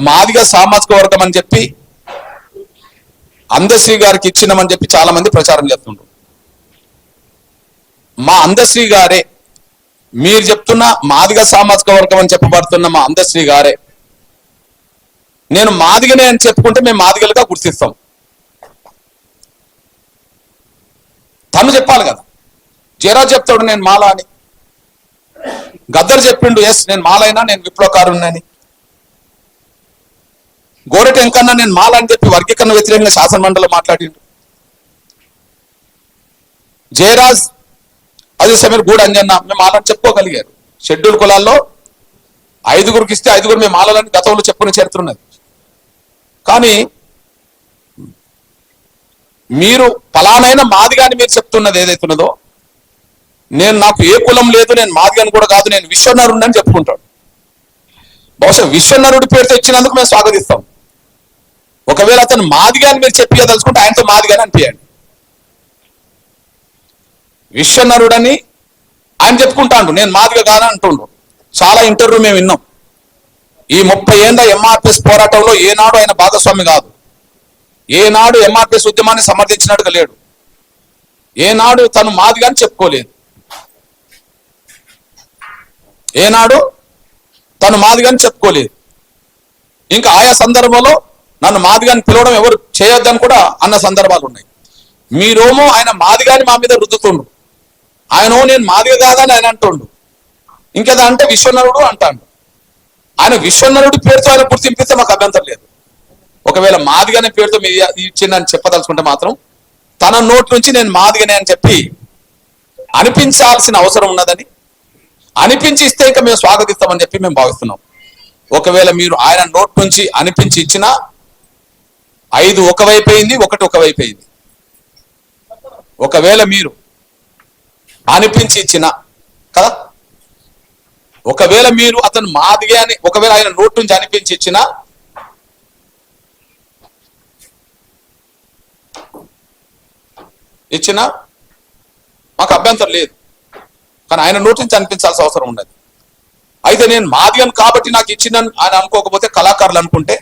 మాదిగ సామాజిక వర్గం అని చెప్పి అందశ్రీ గారికి ఇచ్చినామని చెప్పి చాలా మంది ప్రచారం చేస్తుండ్రు. మా అందశ్రీ గారే, మీరు చెప్తున్న మాదిగ సామాజిక వర్గం అని చెప్పబడుతున్న మా అందశ్రీ గారే నేను మాదిగనే అని చెప్పుకుంటే మేము మాదిగలుగా గుర్తిస్తాం. తను చెప్పాలి కదా. జయరాజ్ చెప్తాడు నేను మాల అని, గద్దర్ చెప్పిండు ఎస్ నేను మాలైనా నేను విప్లవకారుణ్ణని, గోరెట ఎంకన్నా నేను మాల అని చెప్పి వర్గీకరణ వ్యతిరేకంగా శాసనమండలిలో మాట్లాడిండు. జయరాజ్ అదే సమీర్ గూడ అంజన్న మేము మాలని చెప్పుకోగలిగారు. షెడ్యూల్ కులాల్లో 5గురికి ఇస్తే 5గురు మేము మాలని గతంలో చెప్పుకునే చరిత్ర ఉన్నది. కానీ మీరు ఫలానైనా మాదిగాని మీరు చెప్తున్నది ఏదైతున్నదో, నేను నాకు ఏ కులం లేదు, నేను మాదిగాని కూడా కాదు, నేను విశ్వనరుడిని అని చెప్పుకుంటాడు. బహుశా విశ్వనరుడి పేరుతో ఇచ్చినందుకు మేము స్వాగతిస్తాం. ఒకవేళ అతను మాదిగాని మీరు చెప్పియదలుచుకుంటే ఆయనతో మాదిగాని అనిపించండి. విశ్వనరుడని ఆయన చెప్పుకుంటాడు, నేను మాదిగా కాదని అంటుండ్రు. చాలా ఇంటర్వ్యూ మేము విన్నాం. ఈ 30 ఏళ్ల ఎంఆర్పిఎస్ పోరాటంలో ఏనాడు ఆయన భాగస్వామి కాదు. ఏనాడు ఎంఆర్పిఎస్ ఉద్యమాన్ని సమర్థించినట్టుగా లేడు. ఏనాడు తను మాదిగాని చెప్పుకోలేదు. ఏనాడు తను మాదిగాని చెప్పుకోలేదు. ఇంకా ఆయా సందర్భంలో నన్ను మాదిగాని పిలవడం ఎవరు చేయొద్దని కూడా అన్న సందర్భాలు ఉన్నాయి. మీరేమో ఆయన మాదిగాని మా మీద రుద్దుతుండు, ఆయన నేను మాదిగ కాదని ఆయన అంటుండు. ఇంకేదా అంటే విశ్వనరుడు అంటాడు. ఆయన విశ్వనరుడి పేరుతో ఆయన గుర్తింపిస్తే మాకు అభ్యంతరం లేదు. ఒకవేళ మాదిగనే పేరుతో మీరు ఇచ్చిందని చెప్పదలుచుకుంటే మాత్రం తన నోటి నుంచి నేను మాదిగనే అని చెప్పి అనిపించాల్సిన అవసరం ఉన్నదని, అనిపించి ఇస్తే ఇంకా మేము స్వాగతిస్తామని చెప్పి మేము భావిస్తున్నాం. ఒకవేళ మీరు ఆయన నోటి నుంచి అనిపించి ఇచ్చినా 5 ఒకవైపు అయింది, 1 ఒకవైపు అయింది. ఒకవేళ మీరు అనిపించి ఇచ్చిన కదా, ఒకవేళ మీరు అతను మాదిగే అని ఒకవేళ ఆయన నోటి నుంచి అనిపించి ఇచ్చినా మాకు అభ్యంతరం లేదు. కానీ ఆయన నోటి నుంచి అనిపించాల్సిన అవసరం ఉన్నది. అయితే నేను మాదిగను కాబట్టి నాకు ఇచ్చిన ఆయన అనుకోకపోతే కళాకారులు అనుకుంటే,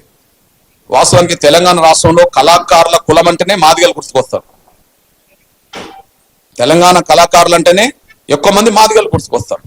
వాస్తవానికి తెలంగాణ రాష్ట్రంలో కళాకారుల కులం అంటేనే మాదిగలు గుర్తుకొస్తారు. తెలంగాణ కళాకారులు అంటేనే ఎక్కువ మంది మాదిగలు గుర్తుకొస్తారు.